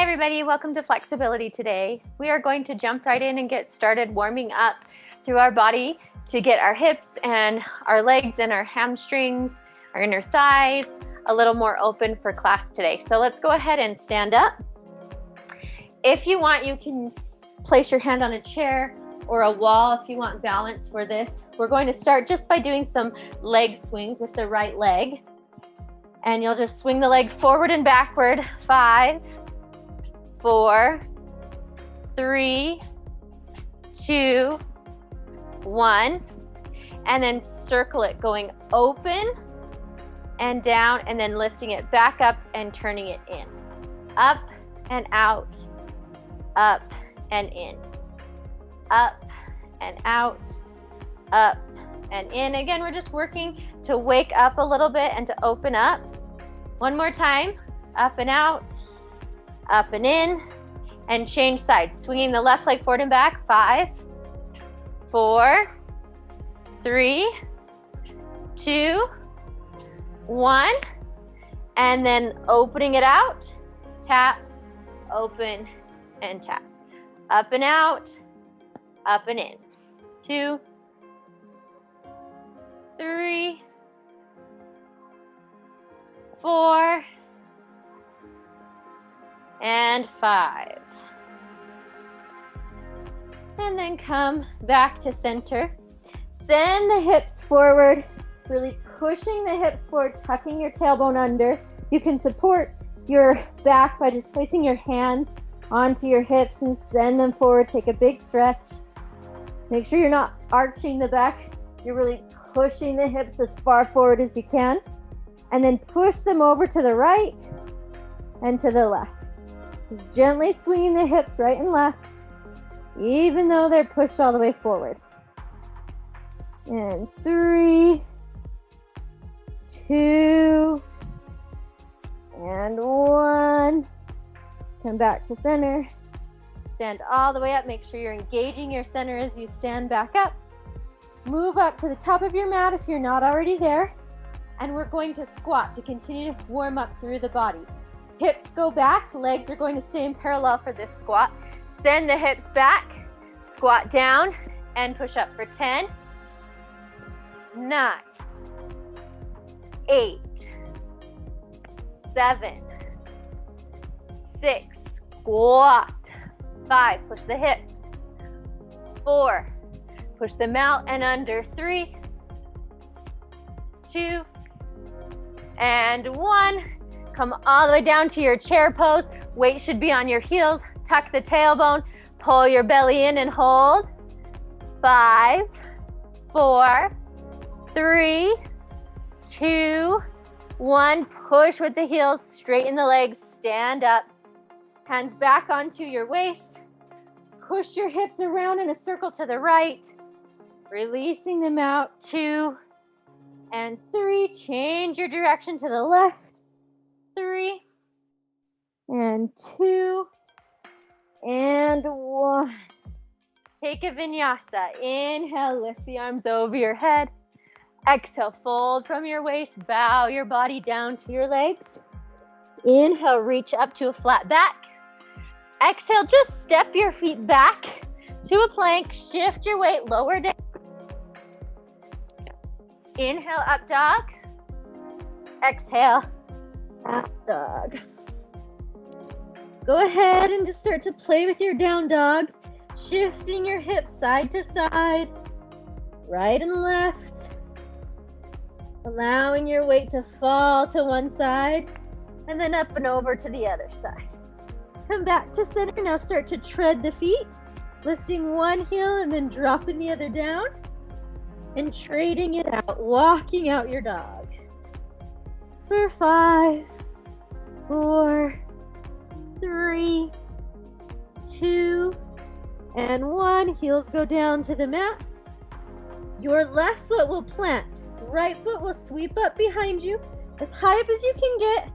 everybody, welcome to Flexibility today. We are going to jump right in and get started warming up through our body to get our hips and our legs and our hamstrings, our inner thighs, a little more open for class today. So let's go ahead and stand up. If you want, you can place your hand on a chair or a wall if you want balance for this. We're going to start just by doing some leg swings with the right leg. And you'll just swing the leg forward and backward. 5, 4, 3, 2, 1. And then circle it, going open and down, and then lifting it back up and turning it in. Up and out, up and in. Up and out, up and in. Again, we're just working to wake up a little bit and to open up. One more time, up and out, up and in, and change sides. Swinging the left leg forward and back. 5, 4, 3, 2, 1, and then opening it out. Tap, open, and tap. Up and out, up and in. 2, 3, 4, and 5. And then come back to center. Send the hips forward, really pushing the hips forward, tucking your tailbone under. You can support your back by just placing your hands onto your hips and send them forward. Take a big stretch. Make sure you're not arching the back. You're really pushing the hips as far forward as you can. And then push them over to the right and to the left. Just gently swinging the hips right and left, even though they're pushed all the way forward. And 3, 2, and 1. Come back to center. Stand all the way up. Make sure you're engaging your center as you stand back up. Move up to the top of your mat if you're not already there. And we're going to squat to continue to warm up through the body. Hips go back, legs are going to stay in parallel for this squat. Send the hips back, squat down, and push up for 10, 9, 8, 7, 6, squat. 5, push the hips. 4, push them out and under. 3, 2, and 1. Come all the way down to your chair pose. Weight should be on your heels. Tuck the tailbone. Pull your belly in and hold. 5, 4, 3, 2, 1. Push with the heels. Straighten the legs. Stand up. Hands back onto your waist. Push your hips around in a circle to the right. Releasing them out. 2 and 3. Change your direction to the left. 3 and 2 and 1. Take a vinyasa. Inhale, lift the arms over your head. Exhale, fold from your waist. Bow your body down to your legs. Inhale, reach up to a flat back. Exhale, just step your feet back to a plank. Shift your weight, lower down. Inhale, up dog. Exhale, up dog. Go ahead and just start to play with your down dog, shifting your hips side to side, right and left, allowing your weight to fall to one side, and then up and over to the other side. Come back to center. Now start to tread the feet, lifting one heel and then dropping the other down, and trading it out, walking out your dog. For 5, 4, 3, 2, and 1. Heels go down to the mat. Your left foot will plant. Right foot will sweep up behind you as high up as you can get.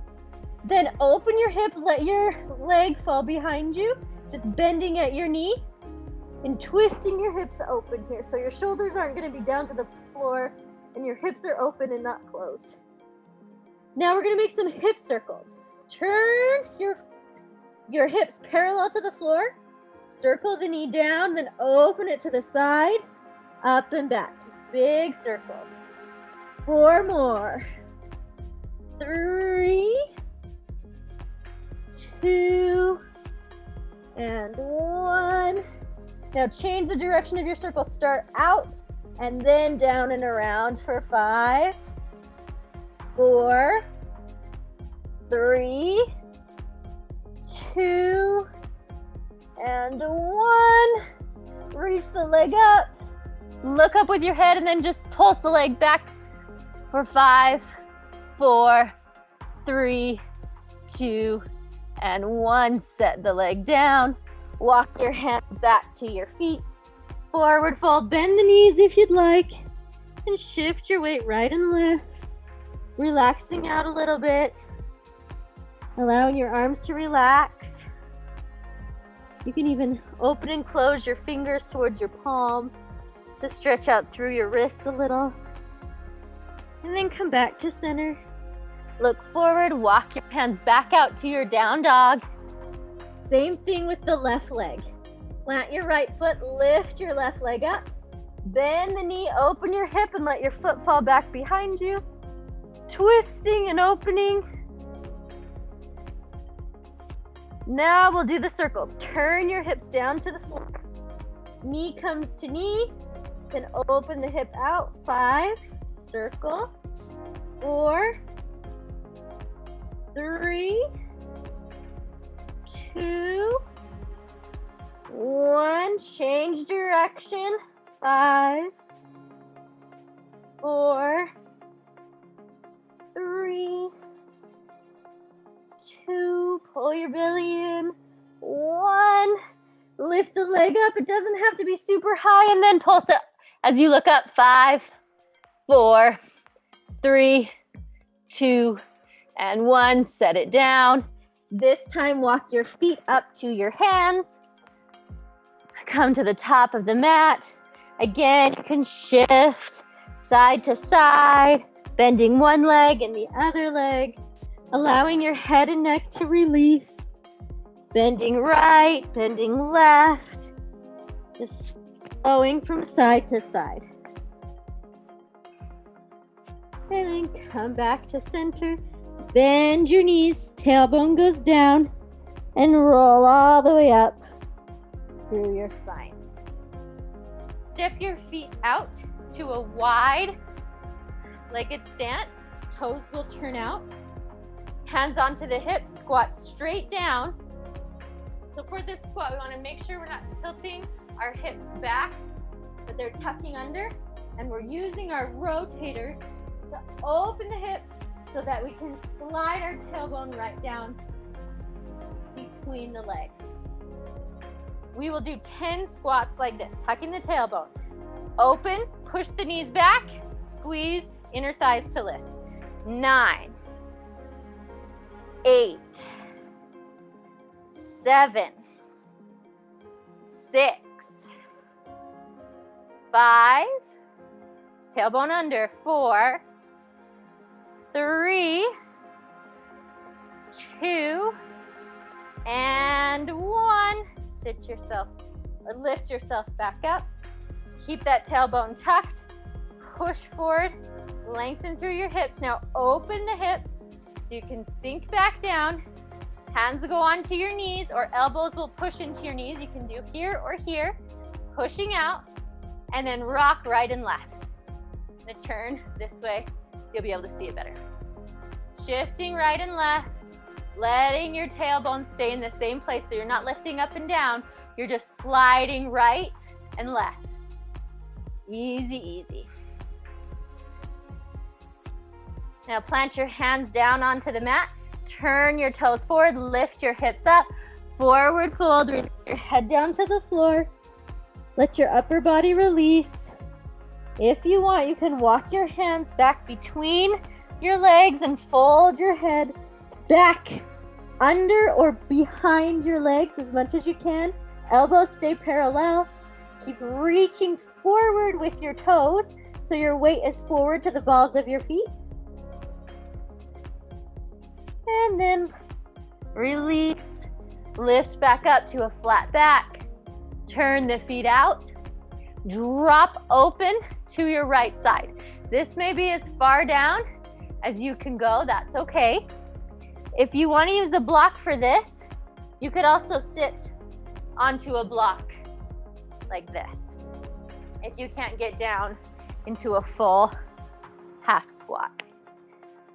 Then open your hip, let your leg fall behind you, just bending at your knee and twisting your hips open here. So your shoulders aren't going to be down to the floor and your hips are open and not closed. Now we're going to make some hip circles. Turn your your hips parallel to the floor. Circle the knee down, then open it to the side, up and back. Just big circles. 4 more. 3, 2, and 1. Now change the direction of your circle. Start out and then down and around for 5, 4, 3, 2, and 1. Reach the leg up. Look up with your head and then just pulse the leg back for 5, 4, 3, 2, and 1. Set the leg down. Walk your hands back to your feet. Forward fold. Bend the knees if you'd like. And shift your weight right and left. Relaxing out a little bit. Allowing your arms to relax. You can even open and close your fingers towards your palm to stretch out through your wrists a little. And then come back to center. Look forward, walk your hands back out to your down dog. Same thing with the left leg. Plant your right foot, lift your left leg up. Bend the knee, open your hip and let your foot fall back behind you. Twisting and opening. Now we'll do the circles. Turn your hips down to the floor. Knee comes to knee. Then open the hip out. 5, circle. 4, 3, 2, 1. Change direction. 5, 4, 3, 2. Pull your belly in. 1. Lift the leg up. It doesn't have to be super high. And then pulse it as you look up. 5, 4, 3, 2, and 1. Set it down. This time, walk your feet up to your hands. Come to the top of the mat. Again, you can shift side to side, bending one leg and the other leg, allowing your head and neck to release. Bending right, bending left, just flowing from side to side. And then come back to center. Bend your knees, tailbone goes down, and roll all the way up through your spine. Step your feet out to a wide legged stance. Toes will turn out. Hands onto the hips, squat straight down. So for this squat, we want to make sure we're not tilting our hips back, but they're tucking under, and we're using our rotators to open the hips so that we can slide our tailbone right down between the legs. We will do 10 squats like this, tucking the tailbone. Open, push the knees back, squeeze inner thighs to lift. 9, 8, 7, 6, 5, tailbone under, 4, 3, 2, and 1. Sit yourself or lift yourself back up. Keep that tailbone tucked. Push forward, lengthen through your hips. Now open the hips so you can sink back down. Hands go onto your knees or elbows will push into your knees. You can do here or here, pushing out, and then rock right and left. I'm gonna turn this way so you'll be able to see it better. Shifting right and left, letting your tailbone stay in the same place so you're not lifting up and down. You're just sliding right and left. Easy, easy. Now plant your hands down onto the mat. Turn your toes forward, lift your hips up. Forward fold, reach your head down to the floor. Let your upper body release. If you want, you can walk your hands back between your legs and fold your head back under or behind your legs as much as you can. Elbows stay parallel. Keep reaching forward with your toes so your weight is forward to the balls of your feet. And then release. Lift back up to a flat back. Turn the feet out. Drop open to your right side. This may be as far down as you can go. That's okay. If you want to use the block for this, you could also sit onto a block like this if you can't get down into a full half squat.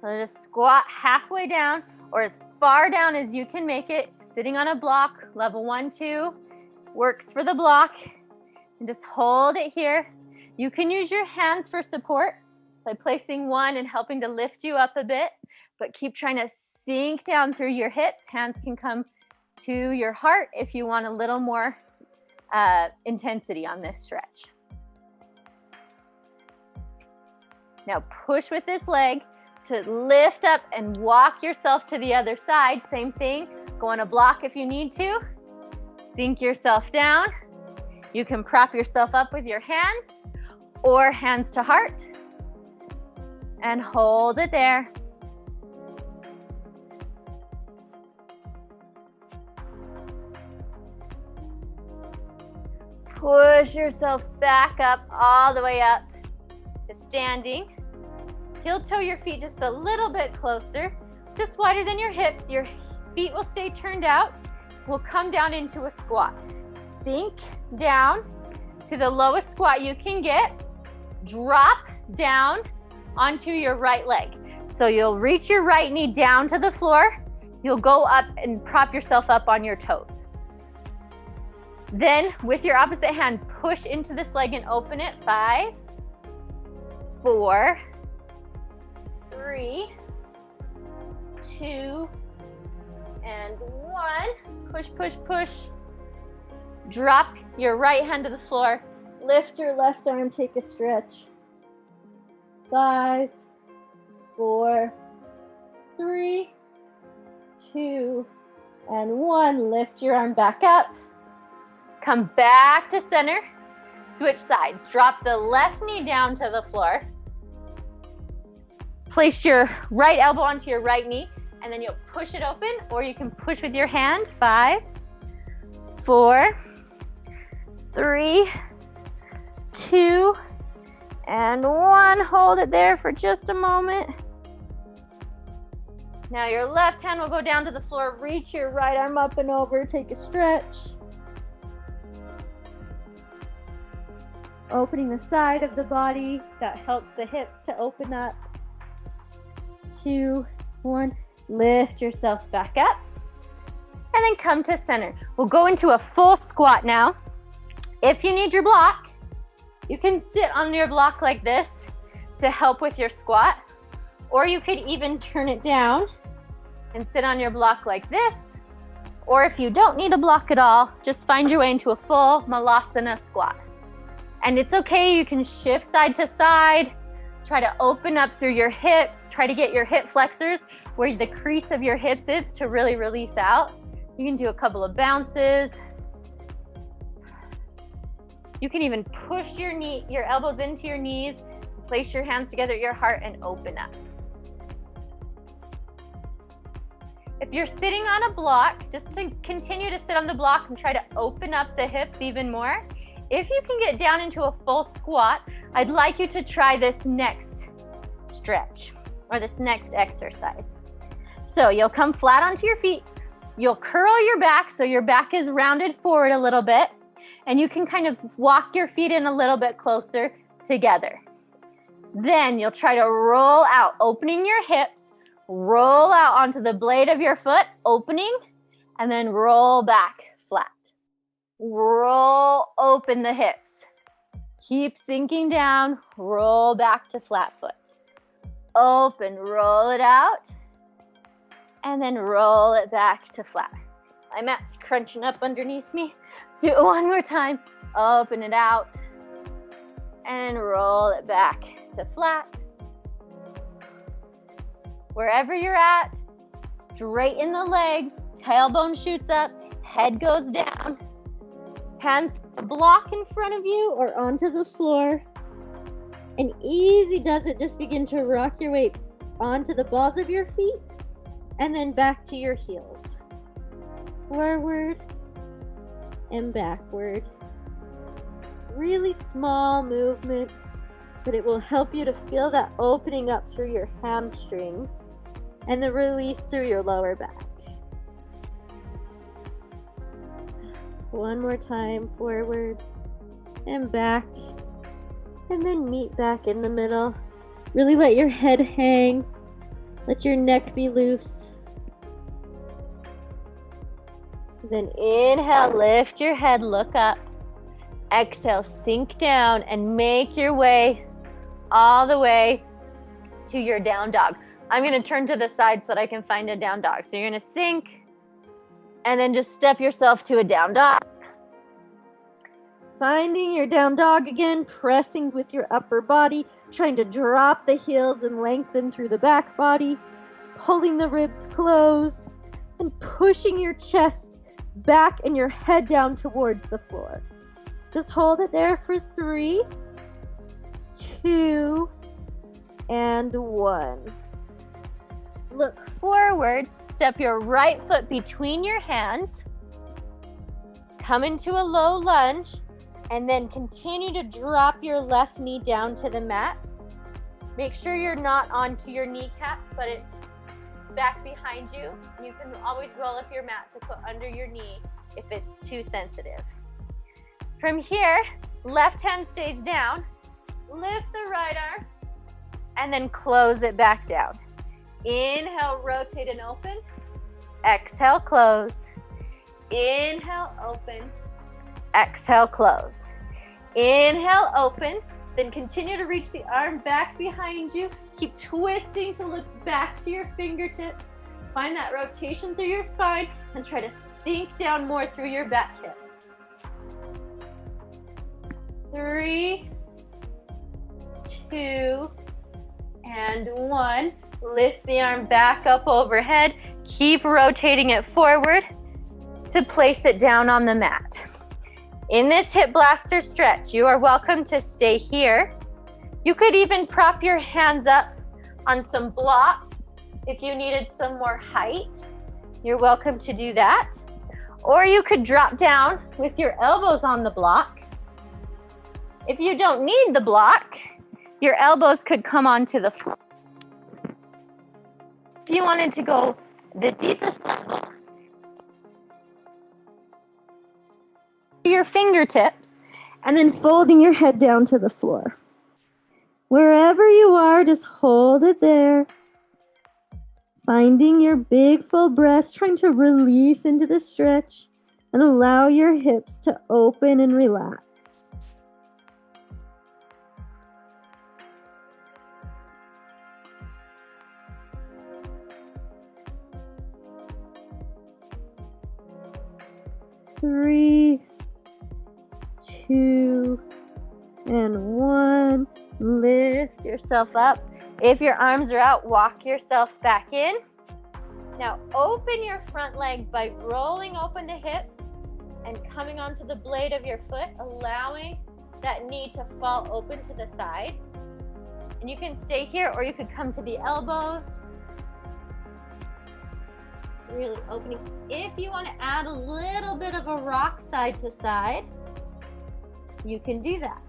So just squat halfway down or as far down as you can make it, sitting on a block, level 1, 2, works for the block. And just hold it here. You can use your hands for support by placing one and helping to lift you up a bit, but keep trying to sink down through your hips. Hands can come to your heart if you want a little more intensity on this stretch. Now push with this leg to lift up and walk yourself to the other side. Same thing, go on a block if you need to. Sink yourself down. You can prop yourself up with your hands or hands to heart and hold it there. Push yourself back up, all the way up to standing. Heel toe your feet just a little bit closer, just wider than your hips. Your feet will stay turned out. We'll come down into a squat. Sink down to the lowest squat you can get. Drop down onto your right leg. So you'll reach your right knee down to the floor. You'll go up and prop yourself up on your toes. Then with your opposite hand, push into this leg and open it. 5, 4, 3, 2, and 1. Push, push, push. Drop your right hand to the floor. Lift your left arm, take a stretch. 5, 4, 3, 2, and 1. Lift your arm back up. Come back to center. Switch sides. Drop the left knee down to the floor. Place your right elbow onto your right knee, and then you'll push it open, or you can push with your hand. 5, 4, 3, 2, and 1. Hold it there for just a moment. Now your left hand will go down to the floor. Reach your right arm up and over. Take a stretch. Opening the side of the body. That helps the hips to open up. 2, 1. Lift yourself back up. And then come to center. We'll go into a full squat now. If you need your block, you can sit on your block like this to help with your squat. Or you could even turn it down and sit on your block like this. Or if you don't need a block at all, just find your way into a full Malasana squat. And it's okay, you can shift side to side. Try to open up through your hips. Try to get your hip flexors where the crease of your hips is to really release out. You can do a couple of bounces. You can even push your elbows into your knees, place your hands together at your heart and open up. If you're sitting on a block, just to continue to sit on the block and try to open up the hips even more. If you can get down into a full squat, I'd like you to try this next stretch or this next exercise. So you'll come flat onto your feet. You'll curl your back so your back is rounded forward a little bit, and you can kind of walk your feet in a little bit closer together. Then you'll try to roll out, opening your hips, roll out onto the blade of your foot, opening, and then roll back flat. Roll open the hips. Keep sinking down, roll back to flat foot. Open, roll it out, and then roll it back to flat. My mat's crunching up underneath me. Do it one more time. Open it out, and roll it back to flat. Wherever you're at, straighten the legs, tailbone shoots up, head goes down. Hands block in front of you or onto the floor. And easy does it, just begin to rock your weight onto the balls of your feet and then back to your heels. forward and backward. Really small movement, but it will help you to feel that opening up through your hamstrings and the release through your lower back. One more time, forward and back, and then meet back in the middle. Really let your head hang, let your neck be loose. Then inhale, lift your head, look up. Exhale, sink down and make your way all the way to your down dog. I'm going to turn to the side so that I can find a down dog. So you're going to sink and then just step yourself to a down dog. Finding your down dog again, pressing with your upper body, trying to drop the heels and lengthen through the back body, pulling the ribs closed and pushing your chest back and your head down towards the floor. Just hold it there for 3, 2, and 1. Look forward, step your right foot between your hands, come into a low lunge, and then continue to drop your left knee down to the mat. Make sure you're not onto your kneecap, but it's back behind you. You can always roll up your mat to put under your knee if it's too sensitive. From here, left hand stays down, lift the right arm, and then close it back down. Inhale, rotate and open. Exhale, close. Inhale, open. Exhale, close. Inhale, open. Then continue to reach the arm back behind you. Keep twisting to look back to your fingertips. Find that rotation through your spine and try to sink down more through your back hip. 3, 2, and 1. Lift the arm back up overhead. Keep rotating it forward to place it down on the mat. In this hip blaster stretch, you are welcome to stay here. You could even prop your hands up on some blocks if you needed some more height. You're welcome to do that. Or you could drop down with your elbows on the block. If you don't need the block, your elbows could come onto the floor. If you wanted to go the deepest level, your fingertips, and then folding your head down to the floor. Wherever you are, just hold it there. Finding your big full breast, trying to release into the stretch and allow your hips to open and relax. Three, 2, and 1. Lift yourself up. If your arms are out, walk yourself back in. Now open your front leg by rolling open the hip and coming onto the blade of your foot, allowing that knee to fall open to the side. And you can stay here or you could come to the elbows. Really opening. If you want to add a little bit of a rock side to side, you can do that.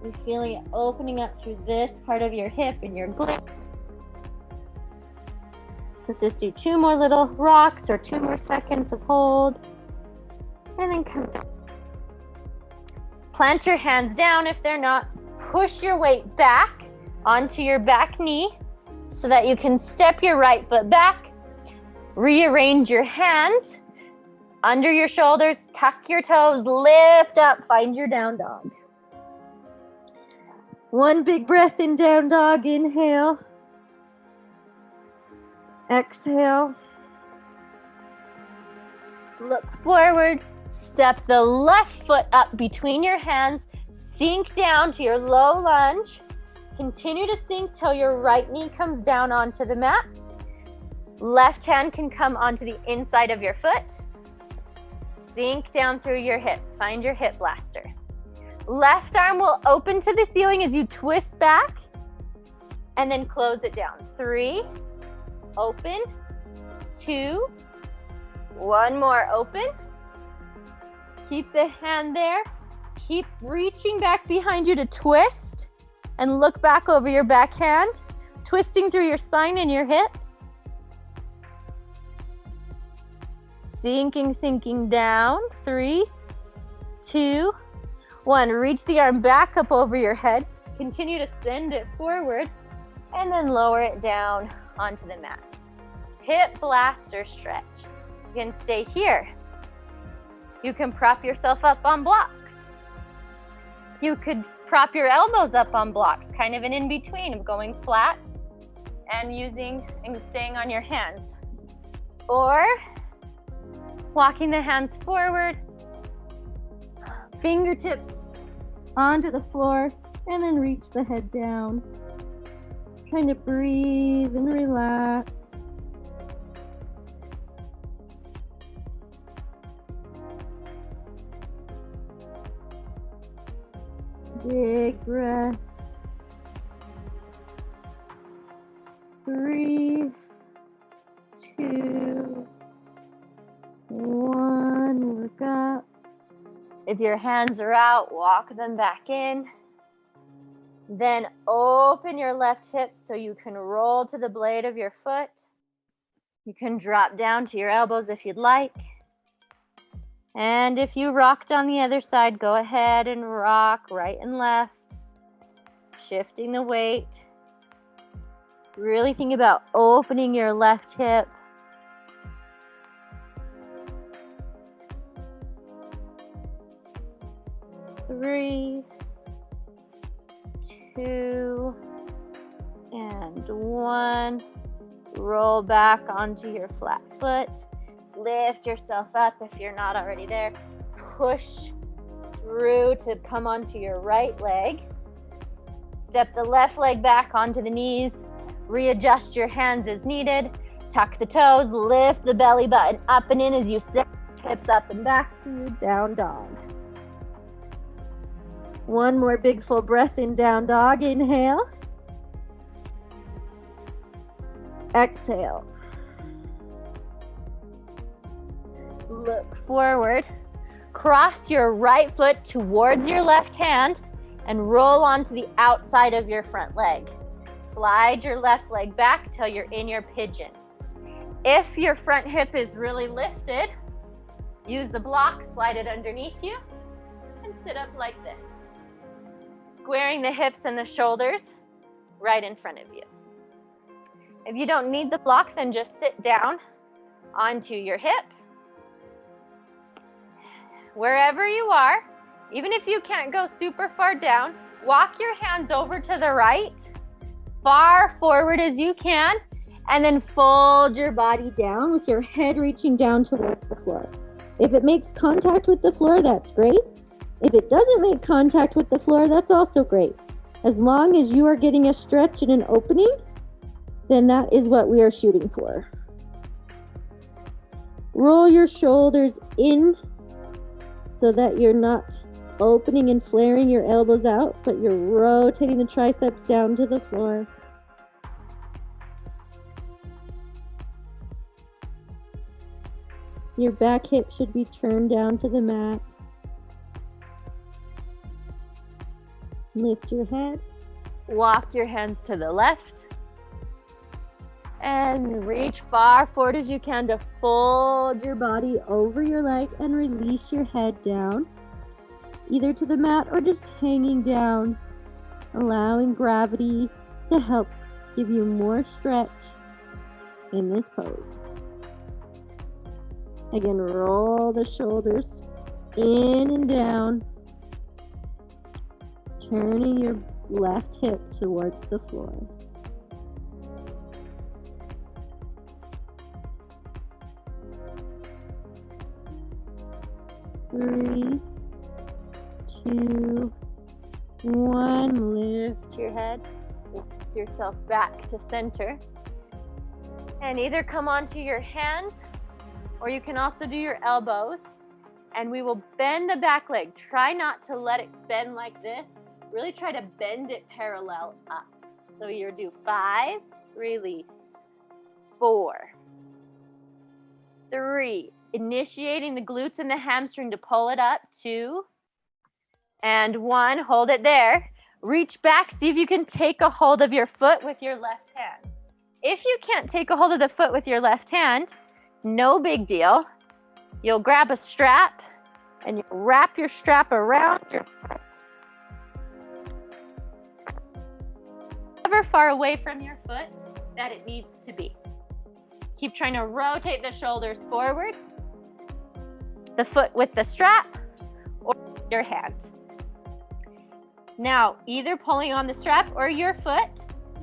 You're feeling it opening up through this part of your hip and your glute. Let's just do 2 more little rocks or 2 more seconds of hold. And then come back. Plant your hands down if they're not. Push your weight back onto your back knee so that you can step your right foot back. Rearrange your hands under your shoulders, tuck your toes, lift up, find your down dog. 1 big breath in down dog, inhale. Exhale. Look forward, step the left foot up between your hands, sink down to your low lunge. Continue to sink till your right knee comes down onto the mat. Left hand can come onto the inside of your foot. Sink down through your hips. Find your hip blaster. Left arm will open to the ceiling as you twist back and then close it down. 3, open, 2. One more, open. Keep the hand there. Keep reaching back behind you to twist and look back over your back hand, twisting through your spine and your hips. Sinking down. 3, 2, 1. Reach the arm back up over your head. Continue to send it forward and then lower it down onto the mat. Hip blaster stretch. You can stay here. You can prop yourself up on blocks. You could prop your elbows up on blocks, kind of an in-between of going flat and staying on your hands. Or walking the hands forward, fingertips onto the floor, and then reach the head down. Trying to breathe and relax. Big breaths. 3, 2, 1. Look up. If your hands are out, walk them back in. Then open your left hip so you can roll to the blade of your foot. You can drop down to your elbows if you'd like. And if you rocked on the other side, go ahead and rock right and left, shifting the weight. Really think about opening your left hip. Three, 2, and 1. Roll back onto your flat foot. Lift yourself up if you're not already there. Push through to come onto your right leg. Step the left leg back onto the knees. Readjust your hands as needed. Tuck the toes. Lift the belly button up and in as you sit. Hips up and back to your down dog. One more big full breath in down dog. Inhale. Exhale. Look forward. Cross your right foot towards your left hand and roll onto the outside of your front leg. Slide your left leg back till you're in your pigeon. If your front hip is really lifted, use the block, slide it underneath you, and sit up like this. Squaring the hips and the shoulders right in front of you. If you don't need the block, then just sit down onto your hip. Wherever you are, even if you can't go super far down, walk your hands over to the right, far forward as you can, and then fold your body down with your head reaching down towards the floor. If it makes contact with the floor, that's great. If it doesn't make contact with the floor, that's also great. As long as you are getting a stretch and an opening, then that is what we are shooting for. Roll your shoulders in so that you're not opening and flaring your elbows out, but you're rotating the triceps down to the floor. Your back hip should be turned down to the mat. Lift your head. Walk your hands to the left. And reach far forward as you can to fold your body over your leg and release your head down, either to the mat or just hanging down, allowing gravity to help give you more stretch in this pose. Again, roll the shoulders in and down, turning your left hip towards the floor. Three, 2, 1. Lift your head, lift yourself back to center, and either come onto your hands or you can also do your elbows, and we will bend the back leg. Try not to let it bend like this. Really try to bend it parallel up. So you'll do 5, release, 4, 3. Initiating the glutes and the hamstring to pull it up. 2 and 1. Hold it there. Reach back. See if you can take a hold of your foot with your left hand. If you can't take a hold of the foot with your left hand, no big deal. You'll grab a strap and you wrap your strap around your foot. However far away from your foot that it needs to be. Keep trying to rotate the shoulders forward. The foot with the strap or your hand. Now, either pulling on the strap or your foot,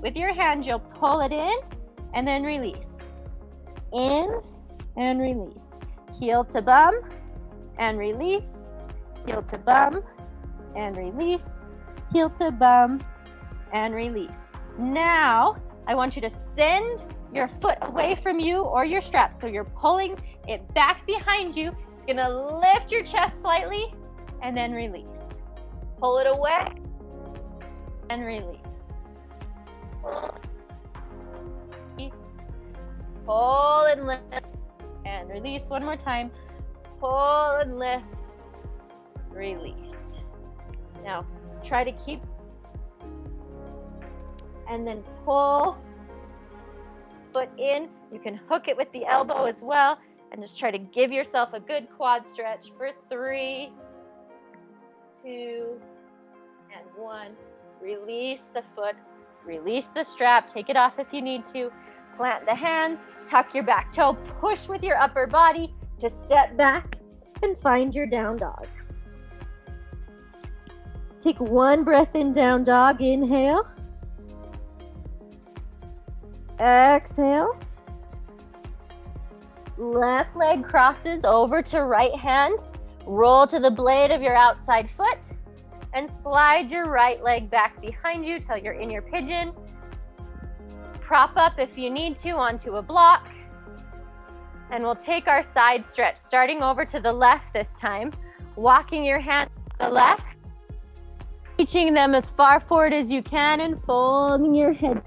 with your hand, you'll pull it in and then release. In and release. Heel to bum and release. Heel to bum and release. Heel to bum and release. Now, I want you to send your foot away from you or your strap. So you're pulling it back behind you. It's gonna lift your chest slightly and then release. Pull it away and release. Pull and lift and release. One more time. Pull and lift, release. Now, let's try to keep, and then pull, foot in. You can hook it with the elbow as well, and just try to give yourself a good quad stretch for 3, 2, and 1. Release the foot, release the strap, take it off if you need to. Plant the hands, tuck your back toe, push with your upper body to step back and find your down dog. Take one breath in, down dog. Inhale. Exhale. Left leg crosses over to right hand. Roll to the blade of your outside foot and slide your right leg back behind you till you're in your pigeon. Prop up if you need to onto a block. And we'll take our side stretch, starting over to the left this time. Walking your hands to the left. Reaching them as far forward as you can and folding your head.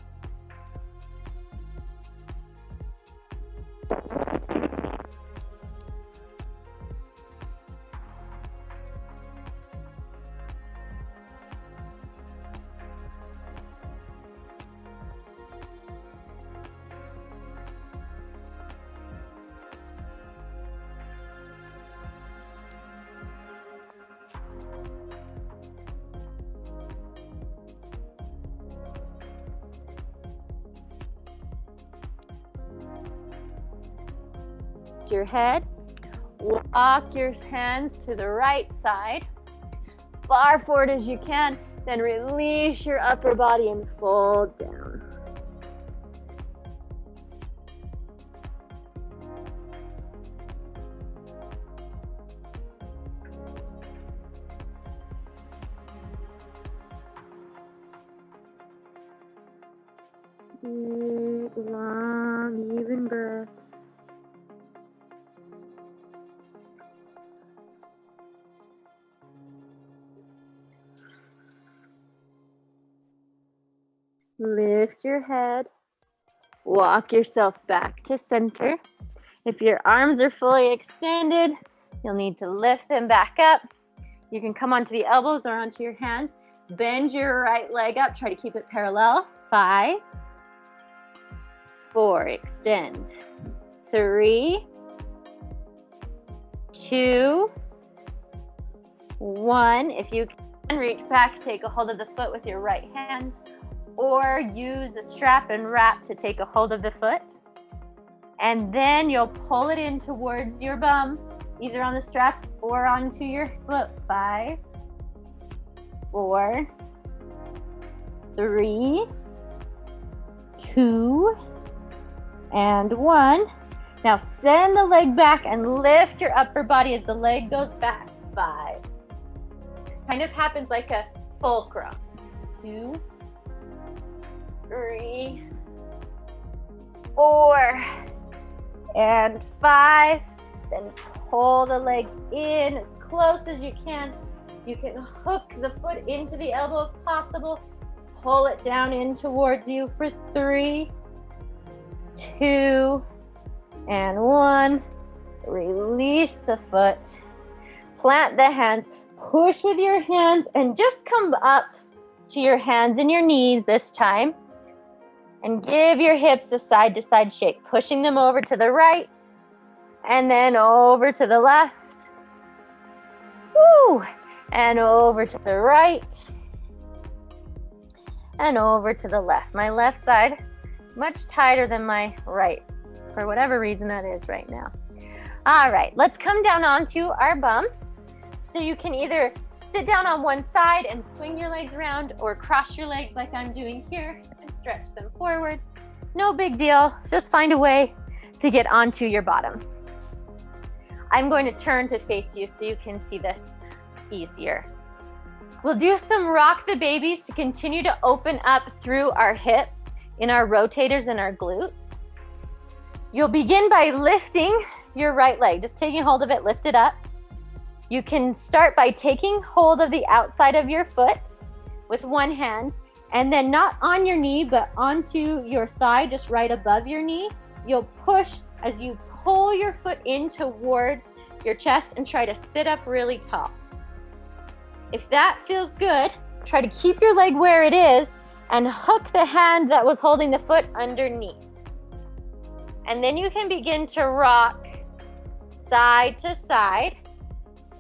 Your head, walk your hands to the right side, far forward as you can, then release your upper body and fold down. Deep, long, even breaths. Lift your head, walk yourself back to center. If your arms are fully extended, you'll need to lift them back up. You can come onto the elbows or onto your hands. Bend your right leg up, try to keep it parallel. 5, 4, extend. 3, 2, 1. If you can, reach back, take a hold of the foot with your right hand, or use a strap and wrap to take a hold of the foot. And then you'll pull it in towards your bum, either on the strap or onto your foot. 5, 4, 3, 2, and 1. Now send the leg back and lift your upper body as the leg goes back. 5. Kind of happens like a fulcrum. 2, 3, 4, and 5. Then pull the leg in as close as you can. You can hook the foot into the elbow if possible. Pull it down in towards you for 3, 2, and 1. Release the foot. Plant the hands. Push with your hands and just come up to your hands and your knees this time. And give your hips a side-to-side shake, pushing them over to the right and then over to the left. Woo! And over to the right and over to the left. My left side much tighter than my right, for whatever reason that is right now. All right, let's come down onto our bum. So you can either sit down on one side and swing your legs around, or cross your legs like I'm doing here and stretch them forward. No big deal, just find a way to get onto your bottom. I'm going to turn to face you so you can see this easier. We'll do some rock the babies to continue to open up through our hips in our rotators and our glutes. You'll begin by lifting your right leg, just taking hold of it, lift it up. You can start by taking hold of the outside of your foot with one hand, and then not on your knee, but onto your thigh, just right above your knee. You'll push as you pull your foot in towards your chest and try to sit up really tall. If that feels good, try to keep your leg where it is and hook the hand that was holding the foot underneath. And then you can begin to rock side to side,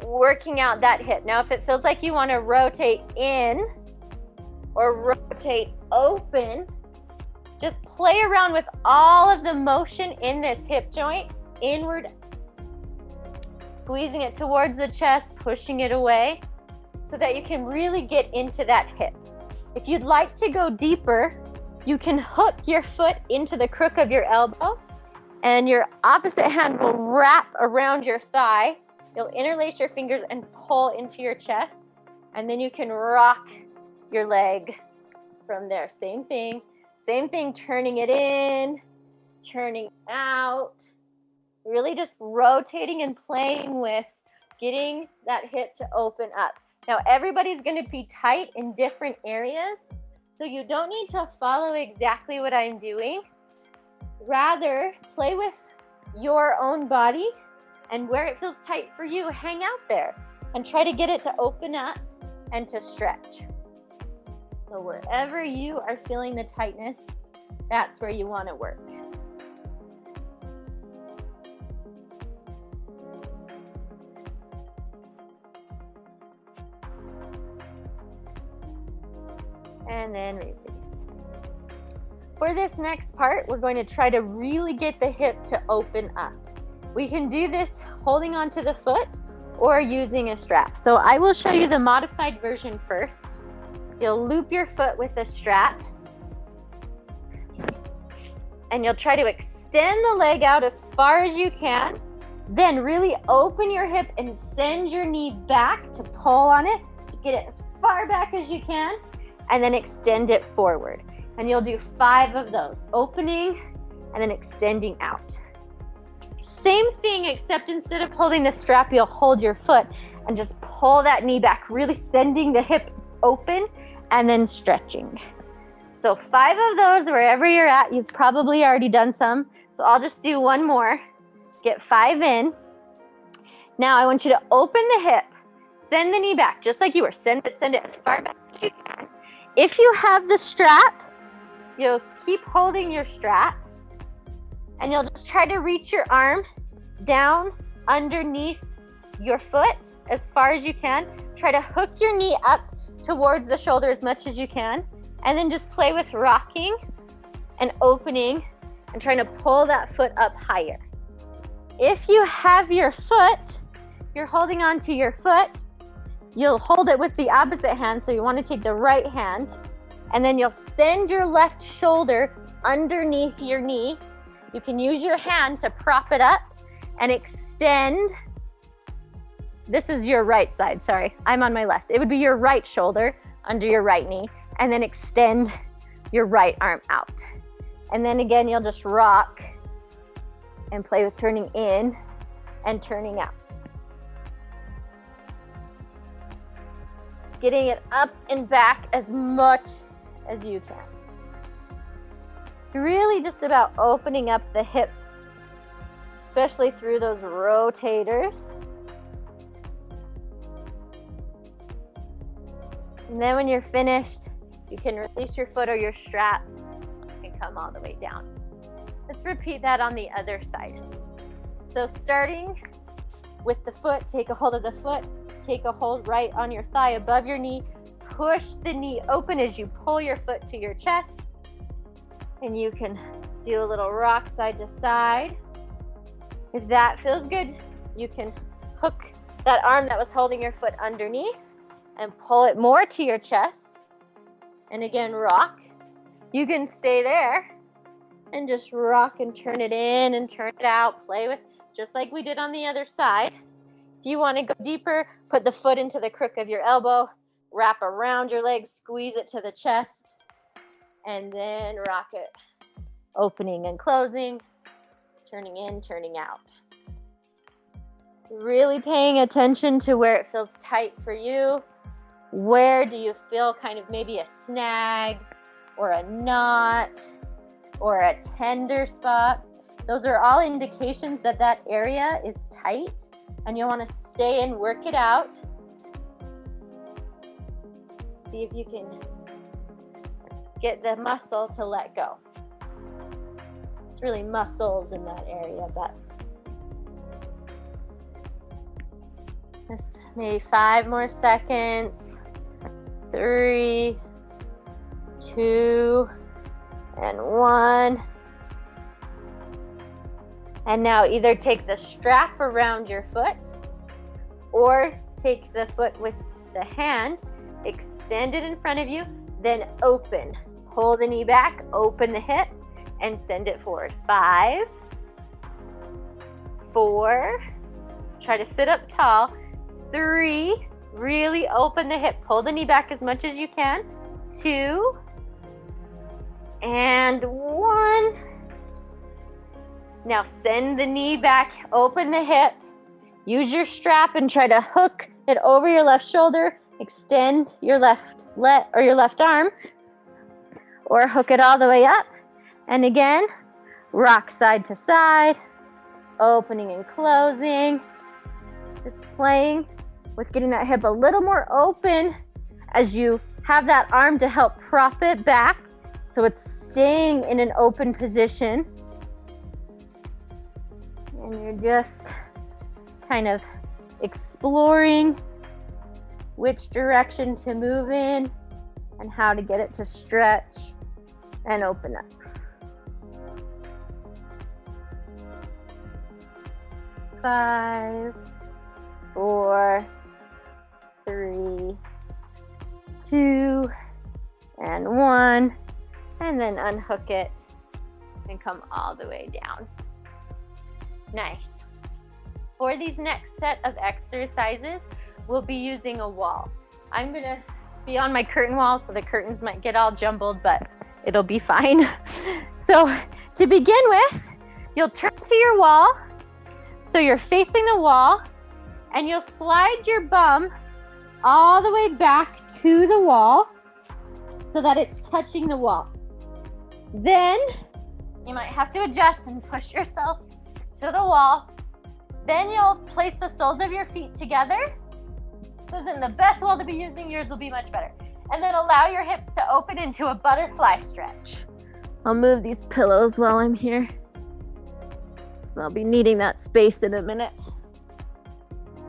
working out that hip. Now, if it feels like you want to rotate in or rotate open, just play around with all of the motion in this hip joint, inward, squeezing it towards the chest, pushing it away, so that you can really get into that hip. If you'd like to go deeper, you can hook your foot into the crook of your elbow, and your opposite hand will wrap around your thigh. You'll interlace your fingers and pull into your chest, and then you can rock your leg from there. Same thing, turning it in, turning out, really just rotating and playing with getting that hip to open up. Now, everybody's going to be tight in different areas, so you don't need to follow exactly what I'm doing. Rather, play with your own body, and where it feels tight for you, hang out there and try to get it to open up and to stretch. So wherever you are feeling the tightness, that's where you want to work. And then release. For this next part, we're going to try to really get the hip to open up. We can do this holding onto the foot or using a strap. So I will show you the modified version first. You'll loop your foot with a strap, and you'll try to extend the leg out as far as you can. Then really open your hip and send your knee back to pull on it to get it as far back as you can, and then extend it forward. And you'll do 5 of those, opening and then extending out. Same thing, except instead of holding the strap, you'll hold your foot and just pull that knee back, really sending the hip open and then stretching. So 5 of those, wherever you're at. You've probably already done some. So I'll just do one more. Get 5 in. Now I want you to open the hip, send the knee back, just like you were. Send it as far back as you can. If you have the strap, you'll keep holding your strap, and you'll just try to reach your arm down underneath your foot as far as you can. Try to hook your knee up towards the shoulder as much as you can, and then just play with rocking and opening and trying to pull that foot up higher. If you have your foot, you're holding onto your foot, you'll hold it with the opposite hand, so you want to take the right hand, and then you'll send your left shoulder underneath your knee. You can use your hand to prop it up and extend. This is your right side, sorry, I'm on my left. It would be your right shoulder under your right knee, and then extend your right arm out. And then again, you'll just rock and play with turning in and turning out. Getting it up and back as much as you can. It's really just about opening up the hip especially through those rotators. And then when you're finished, you can release your foot or your strap and come all the way down. Let's repeat that on the other side. So starting with the foot, take a hold of the foot, take a hold right on your thigh above your knee, push the knee open as you pull your foot to your chest, and you can do a little rock side to side. If that feels good, you can hook that arm that was holding your foot underneath and pull it more to your chest. And again, rock. You can stay there and just rock and turn it in and turn it out. Play with, just like we did on the other side. If you want to go deeper, put the foot into the crook of your elbow, wrap around your leg, squeeze it to the chest, and then rock it. Opening and closing, turning in, turning out. Really paying attention to where it feels tight for you. Where do you feel kind of maybe a snag or a knot or a tender spot? Those are all indications that that area is tight and you want to stay and work it out. See if you can get the muscle to let go. It's really muscles in that area, but just maybe 5 more seconds. 3, 2, and 1. And now either take the strap around your foot or take the foot with the hand, extend it in front of you, then open. Pull the knee back, open the hip, and send it forward. 5, 4, try to sit up tall. 3, really open the hip, pull the knee back as much as you can. 2, and 1. Now send the knee back, open the hip, use your strap and try to hook it over your left shoulder, extend your left leg or your left arm, or hook it all the way up. And again, rock side to side, opening and closing, just playing with getting that hip a little more open as you have that arm to help prop it back so it's staying in an open position. And you're just kind of exploring which direction to move in and how to get it to stretch and open up. 5, 4, 3, 2, and 1, and then unhook it and come all the way down. Nice. For these next set of exercises, we'll be using a wall. I'm gonna be on my curtain wall, so the curtains might get all jumbled, but it'll be fine. So to begin with, you'll turn to your wall, so you're facing the wall, and you'll slide your bum all the way back to the wall so that it's touching the wall. Then you might have to adjust and push yourself to the wall. Then you'll place the soles of your feet together. This isn't the best wall to be using, yours will be much better. And then allow your hips to open into a butterfly stretch. I'll move these pillows while I'm here. So I'll be needing that space in a minute.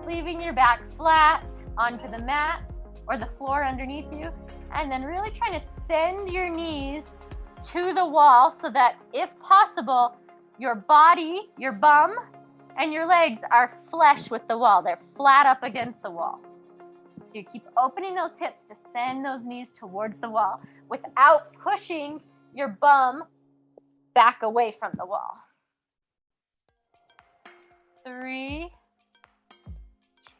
Leaving your back flat onto the mat or the floor underneath you, and then really trying to send your knees to the wall so that if possible, your body, your bum, and your legs are flush with the wall. They're flat up against the wall. So you keep opening those hips to send those knees towards the wall without pushing your bum back away from the wall. 3,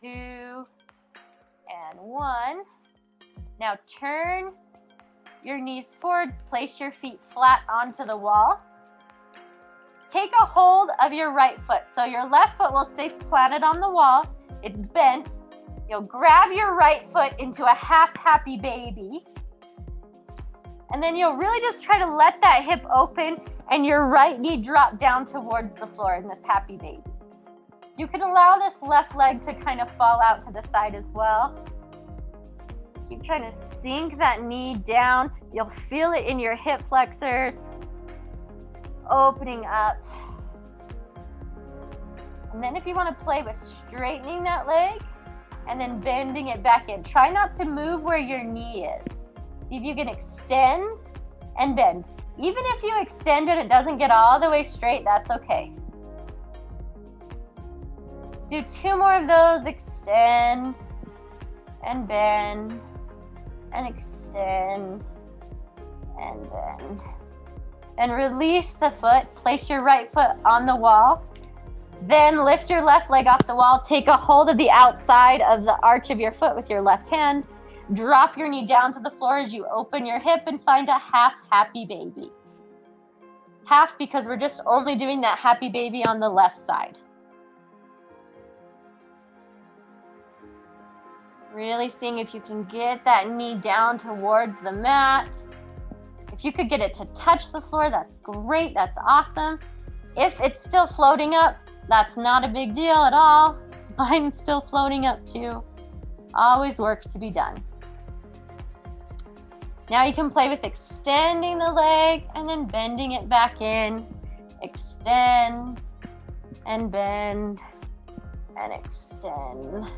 2, and 1. Now turn your knees forward, place your feet flat onto the wall. Take a hold of your right foot. So your left foot will stay planted on the wall. It's bent. You'll grab your right foot into a half happy baby. And then you'll really just try to let that hip open and your right knee drop down towards the floor in this happy baby. You can allow this left leg to kind of fall out to the side as well. Keep trying to sink that knee down. You'll feel it in your hip flexors, opening up. And then if you want to play with straightening that leg and then bending it back in, try not to move where your knee is. See if you can extend and bend. Even if you extend it, it doesn't get all the way straight, that's okay. Do 2 more of those. Extend and bend and extend and bend. And release the foot. Place your right foot on the wall. Then lift your left leg off the wall. Take a hold of the outside of the arch of your foot with your left hand. Drop your knee down to the floor as you open your hip and find a half happy baby. Half because we're just only doing that happy baby on the left side. Really seeing if you can get that knee down towards the mat. If you could get it to touch the floor, that's great, that's awesome. If it's still floating up, that's not a big deal at all. Mine's still floating up too. Always work to be done. Now you can play with extending the leg and then bending it back in. Extend and bend and extend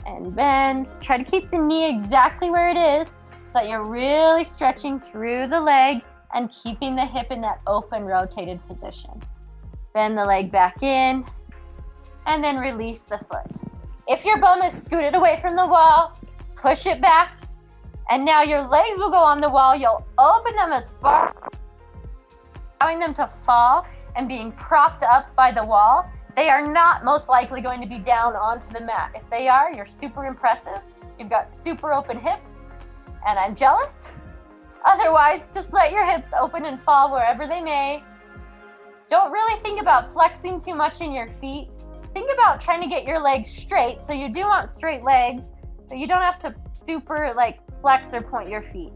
and bend. Try to keep the knee exactly where it is so that you're really stretching through the leg and keeping the hip in that open rotated position. Bend the leg back in and then release the foot. If your bum is scooted away from the wall, push it back. And now your legs will go on the wall. You'll open them as far, allowing them to fall and being propped up by the wall. They are not most likely going to be down onto the mat. If they are, you're super impressive. You've got super open hips, and I'm jealous. Otherwise, just let your hips open and fall wherever they may. Don't really think about flexing too much in your feet. Think about trying to get your legs straight. So you do want straight legs, but you don't have to super flex or point your feet.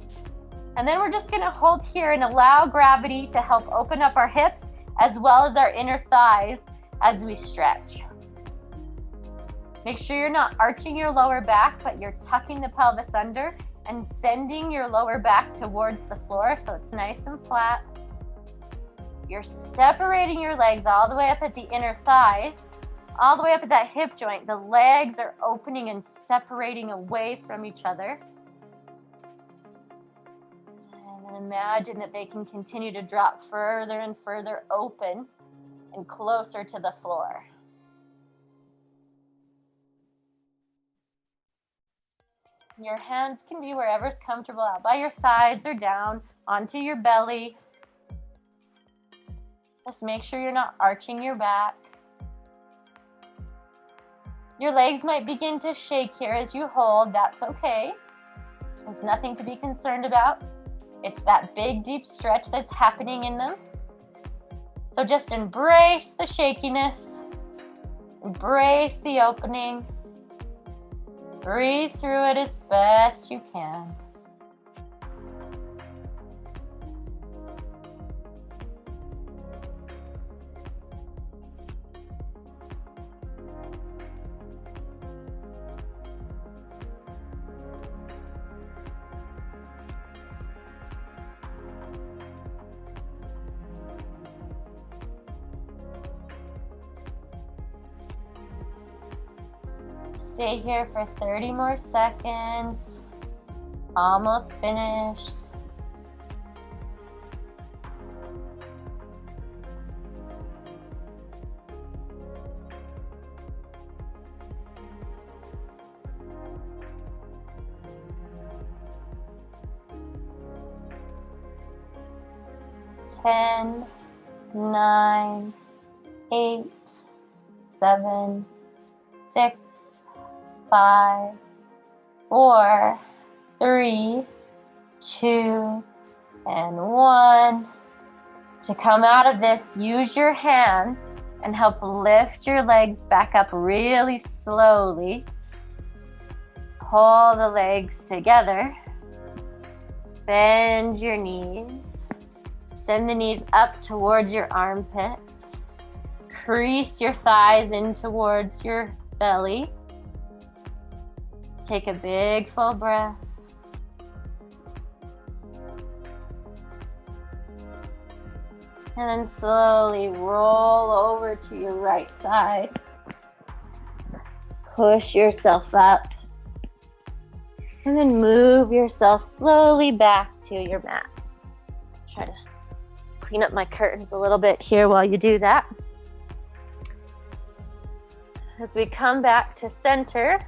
And then we're just gonna hold here and allow gravity to help open up our hips as well as our inner thighs as we stretch. Make sure you're not arching your lower back, but you're tucking the pelvis under and sending your lower back towards the floor so it's nice and flat. You're separating your legs all the way up at the inner thighs, all the way up at that hip joint. The legs are opening and separating away from each other. And then imagine that they can continue to drop further and further open and closer to the floor. Your hands can be wherever's comfortable, out by your sides or down onto your belly. Just make sure you're not arching your back. Your legs might begin to shake here as you hold. That's okay. There's nothing to be concerned about. It's that big, deep stretch that's happening in them. So just embrace the shakiness. Embrace the opening. Breathe through it as best you can. Stay here for 30 more seconds. Almost finished. Ten, 9, 8, 7, 6, 5, 4, 3, 2, and 1. To come out of this, use your hands and help lift your legs back up really slowly. Pull the legs together. Bend your knees. Send the knees up towards your armpits. Crease your thighs in towards your belly. Take a big full breath. And then slowly roll over to your right side. Push yourself up. And then move yourself slowly back to your mat. Try to clean up my curtains a little bit here while you do that. As we come back to center,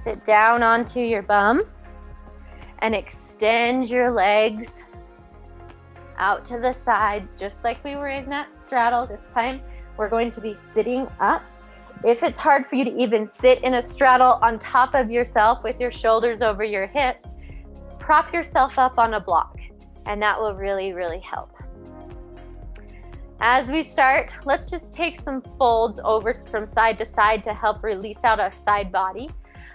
sit down onto your bum and extend your legs out to the sides, just like we were in that straddle. This time, we're going to be sitting up. If it's hard for you to even sit in a straddle on top of yourself with your shoulders over your hips, prop yourself up on a block, and that will really, really help. As we start, let's just take some folds over from side to side to help release out our side body.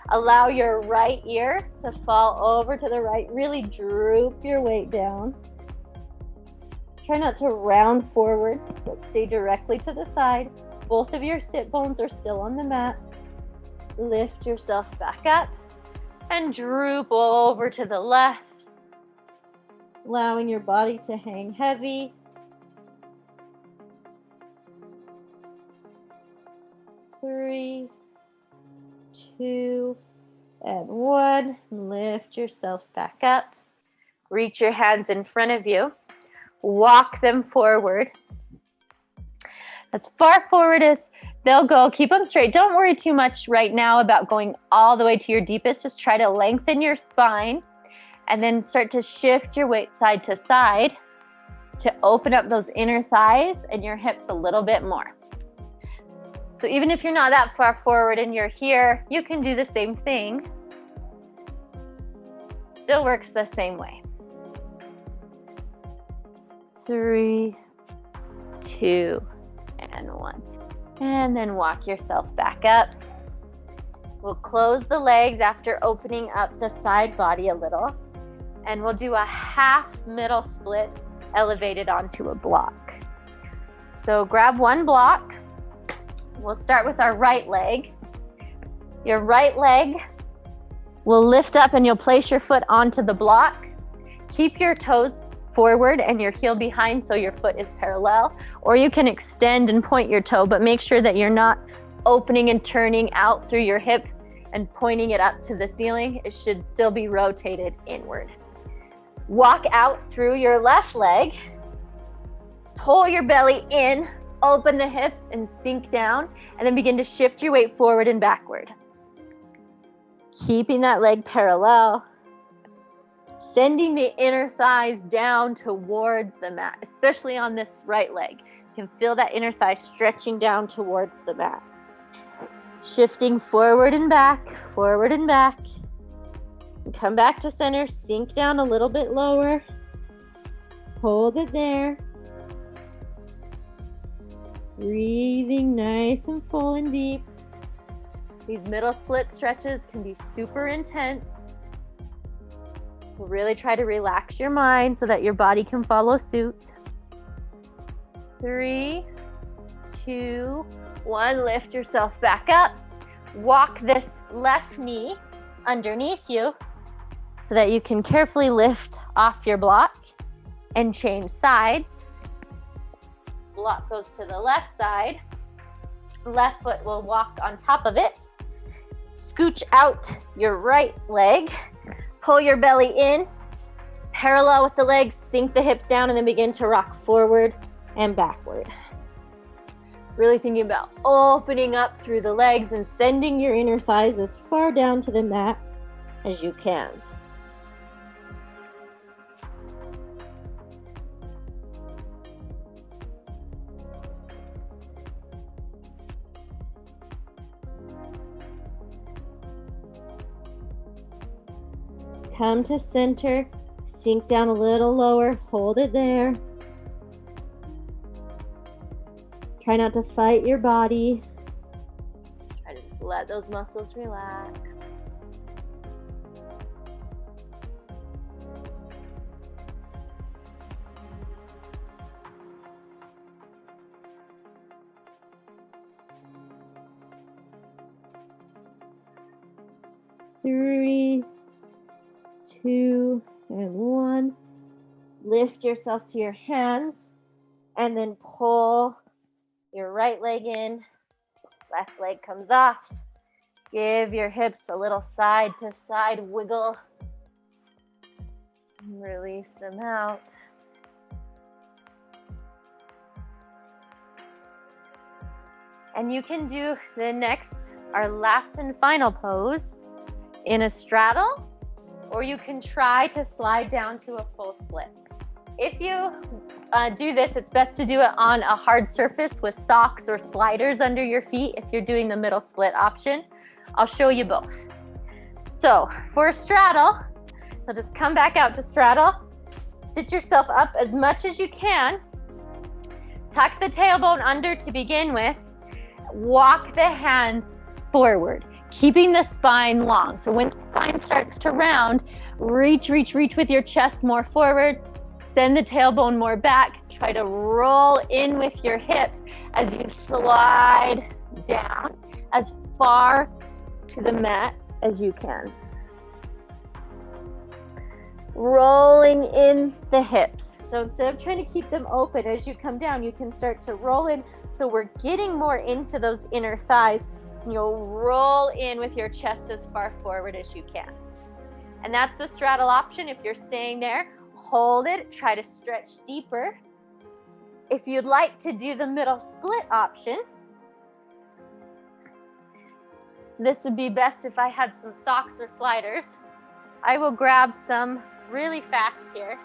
Allow your right ear to fall over to the right. Really droop your weight down. Try not to round forward, but stay directly to the side. Both of your sit bones are still on the mat. Lift yourself back up and droop over to the left, allowing your body to hang heavy. Three, two, and one. Lift yourself back up. Reach your hands in front of you. Walk them forward. As far forward as they'll go, keep them straight. Don't worry too much right now about going all the way to your deepest. Just try to lengthen your spine and then start to shift your weight side to side to open up those inner thighs and your hips a little bit more. So even if you're not that far forward and you're here, you can do the same thing. Still works the same way. 3, 2, and 1. And then walk yourself back up. We'll close the legs after opening up the side body a little. And we'll do a half middle split elevated onto a block. So grab one block. We'll start with our right leg. Your right leg will lift up and you'll place your foot onto the block. Keep your toes forward and your heel behind so your foot is parallel, or you can extend and point your toe, but make sure that you're not opening and turning out through your hip and pointing it up to the ceiling. It should still be rotated inward. Walk out through your left leg, pull your belly in, open the hips and sink down, and then begin to shift your weight forward and backward. Keeping that leg parallel. Sending the inner thighs down towards the mat, especially on this right leg. You can feel that inner thigh stretching down towards the mat. Shifting forward and back, forward and back. And come back to center, sink down a little bit lower. Hold it there. Breathing nice and full and deep. These middle split stretches can be super intense. So really try to relax your mind so that your body can follow suit. 3, 2, 1. Lift yourself back up. Walk this left knee underneath you so that you can carefully lift off your block and change sides. Block goes to the left side. Left foot will walk on top of it. Scooch out your right leg. Pull your belly in, parallel with the legs, sink the hips down, and then begin to rock forward and backward. Really thinking about opening up through the legs and sending your inner thighs as far down to the mat as you can. Come to center, sink down a little lower, hold it there. Try not to fight your body. Try to just let those muscles relax. one. Lift yourself to your hands and then pull your right leg in. Left leg comes off. Give your hips a little side to side wiggle. Release them out. And you can do the next, our last and final pose in a straddle, or you can try to slide down to a full split. If you do this, it's best to do it on a hard surface with socks or sliders under your feet if you're doing the middle split option. I'll show you both. So for a straddle, so just come back out to straddle. Sit yourself up as much as you can. Tuck the tailbone under to begin with. Walk the hands forward, keeping the spine long. So when the spine starts to round, reach with your chest more forward. Send the tailbone more back. Try to roll in with your hips as you slide down as far to the mat as you can. Rolling in the hips. So instead of trying to keep them open as you come down, you can start to roll in. So we're getting more into those inner thighs. And you'll roll in with your chest as far forward as you can. And that's the straddle option. If you're staying there, hold it, try to stretch deeper. If you'd like to do the middle split option, this would be best if I had some socks or sliders. I will grab some really fast here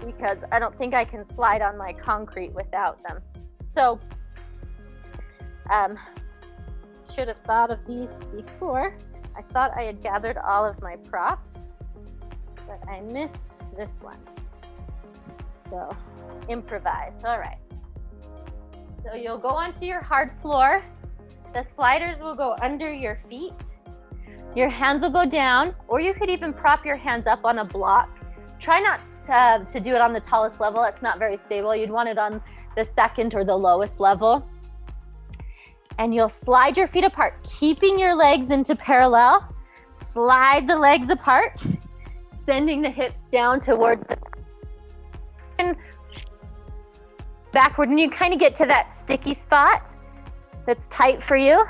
because I don't think I can slide on my concrete without them. So, should have thought of these before. I thought I had gathered all of my props, but I missed this one. So, improvise. All right. So you'll go onto your hard floor. The sliders will go under your feet. Your hands will go down, or you could even prop your hands up on a block. Try not to do it on the tallest level. It's not very stable. You'd want it on the second or the lowest level. And you'll slide your feet apart, keeping your legs into parallel. Slide the legs apart, sending the hips down towards the and backward. And you kind of get to that sticky spot that's tight for you.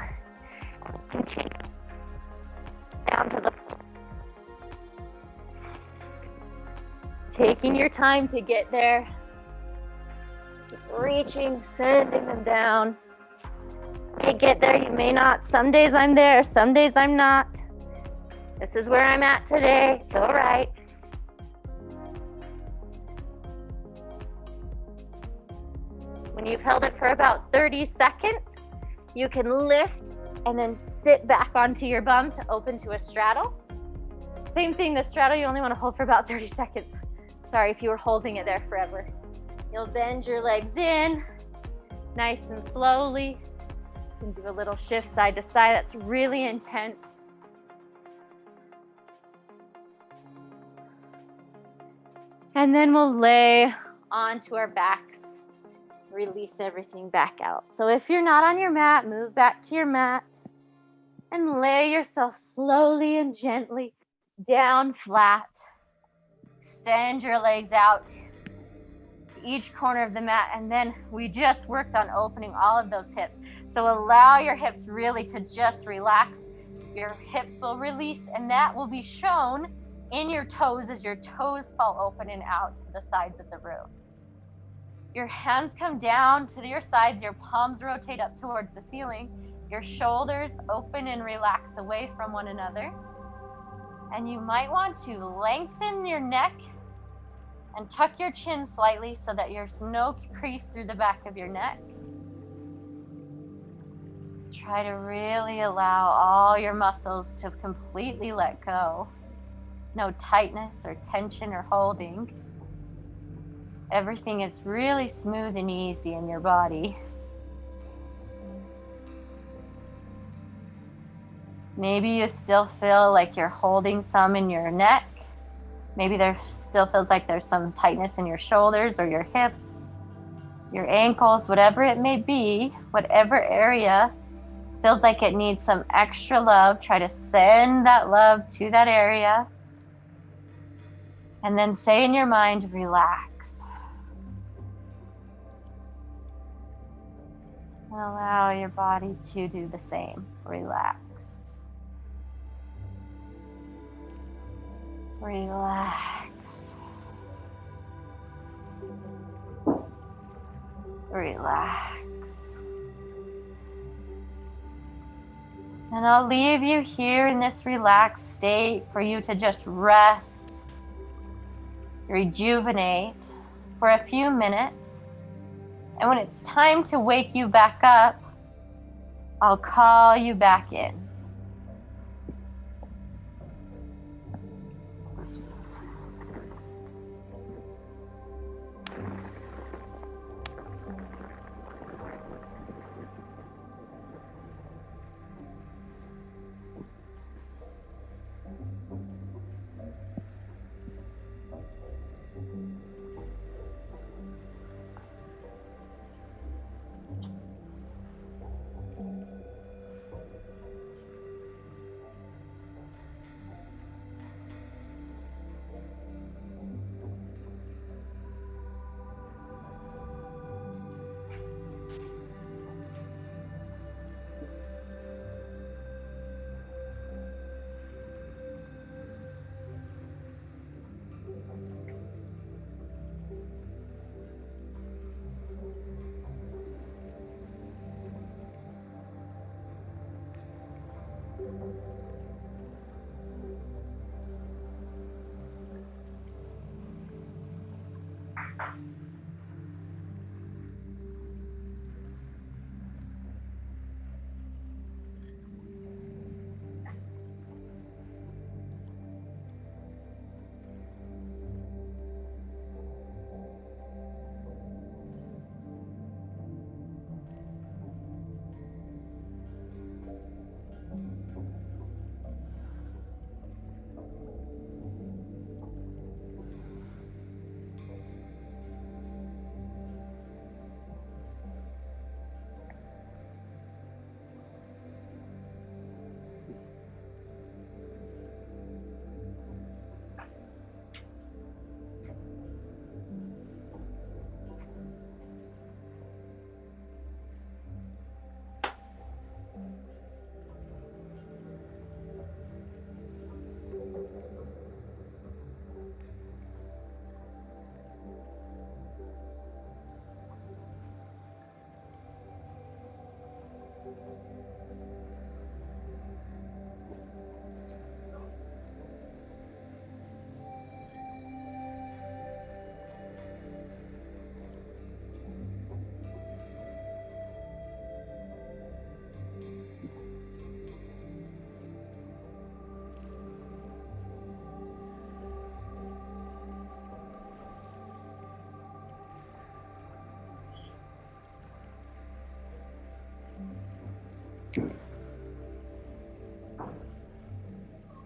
Down to the floor. Taking your time to get there. Reaching, sending them down. You may get there, you may not. Some days I'm there, some days I'm not. This is where I'm at today. It's all right. When you've held it for about 30 seconds, you can lift and then sit back onto your bum to open to a straddle. Same thing, the straddle you only want to hold for about 30 seconds. Sorry if you were holding it there forever. You'll bend your legs in, nice and slowly. You can do a little shift side to side. That's really intense. And then we'll lay onto our backs. Release everything back out. So if you're not on your mat, move back to your mat and lay yourself slowly and gently down flat. Extend your legs out to each corner of the mat, and then we just worked on opening all of those hips. So allow your hips really to just relax. Your hips will release, and that will be shown in your toes as your toes fall open and out to the sides of the room. Your hands come down to your sides, your palms rotate up towards the ceiling, your shoulders open and relax away from one another. And you might want to lengthen your neck and tuck your chin slightly so that there's no crease through the back of your neck. Try to really allow all your muscles to completely let go. No tightness or tension or holding. Everything is really smooth and easy in your body. Maybe you still feel like you're holding some in your neck. Maybe there still feels like there's some tightness in your shoulders or your hips, your ankles, whatever it may be, whatever area feels like it needs some extra love. Try to send that love to that area. And then say in your mind, relax. And allow your body to do the same. Relax. Relax. Relax. And I'll leave you here in this relaxed state for you to just rest, rejuvenate for a few minutes. And when it's time to wake you back up, I'll call you back in.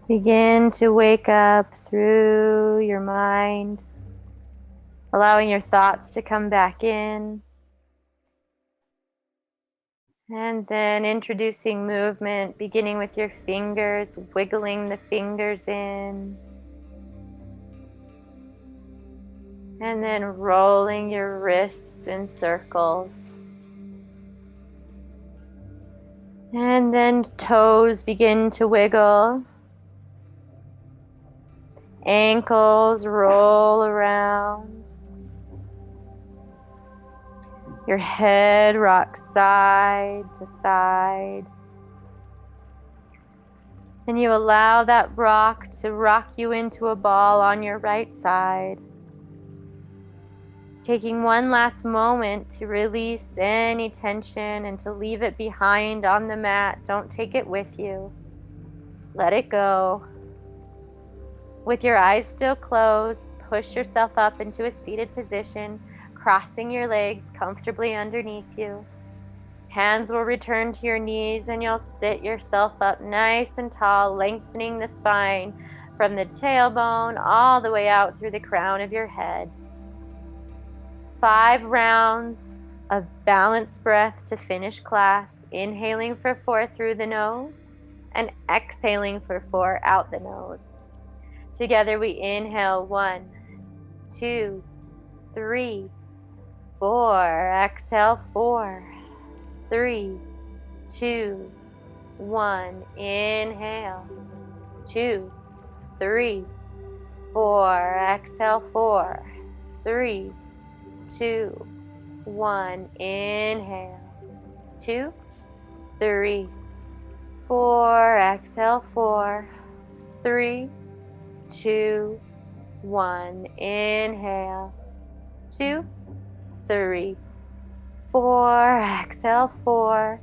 Begin to wake up through your mind, allowing your thoughts to come back in. And then introducing movement, beginning with your fingers, wiggling the fingers in. And then rolling your wrists in circles. And then toes begin to wiggle. Ankles roll around. Your head rocks side to side. And you allow that rock to rock you into a ball on your right side. Taking one last moment to release any tension and to leave it behind on the mat. Don't take it with you. Let it go. With your eyes still closed, push yourself up into a seated position, crossing your legs comfortably underneath you. Hands will return to your knees and you'll sit yourself up nice and tall, lengthening the spine from the tailbone all the way out through the crown of your head. 5 rounds of balanced breath to finish class, inhaling for 4 through the nose and exhaling for 4 out the nose. Together we inhale 1, 2, 3, 4. Exhale 4, 3, 2, 1. Inhale 2, 3, 4. Exhale 4, 3, 2, 1. Inhale 2, 3, 4. Exhale 4, 3, 2, 1. Inhale 2, 3, 4. Exhale 4,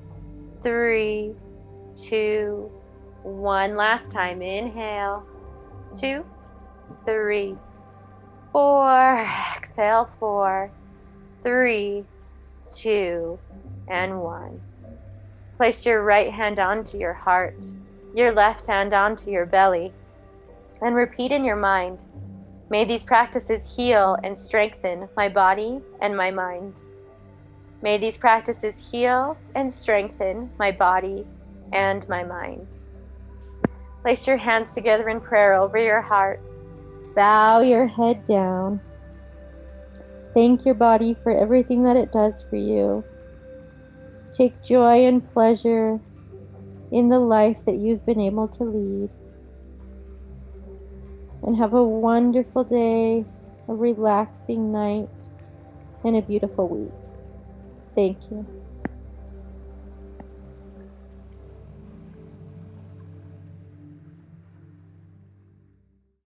3, 2, 1. Last time. Inhale 2, 3, 4. Exhale 4, 3, 2, and 1. Place your right hand onto your heart, your left hand onto your belly, and repeat in your mind, may these practices heal and strengthen my body and my mind. May these practices heal and strengthen my body and my mind. Place your hands together in prayer over your heart. Bow your head down. Thank your body for everything that it does for you. Take joy and pleasure in the life that you've been able to lead. And have a wonderful day, a relaxing night, and a beautiful week. Thank you.